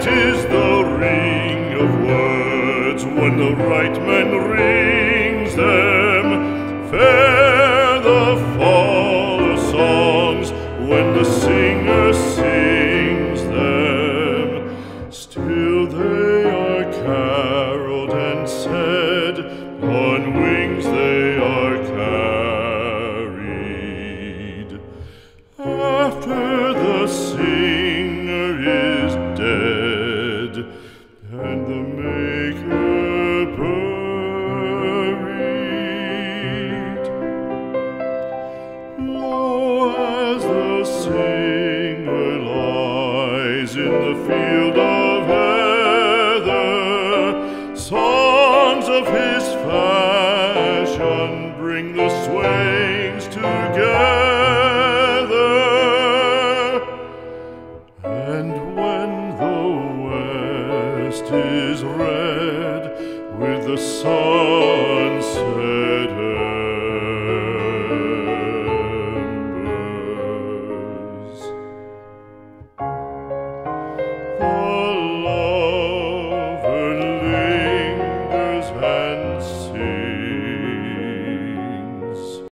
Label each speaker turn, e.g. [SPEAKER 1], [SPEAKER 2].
[SPEAKER 1] Sweet is the ring of words when the right man rings them. Fair the fall of songs when the singer sings them. Still they are caroled and said, on wings they are carried. After the singer is dead and the maker buried, lo, as the singer lies in the field of heather, songs of his fashion bring the swains together. And when the west is red with the sunset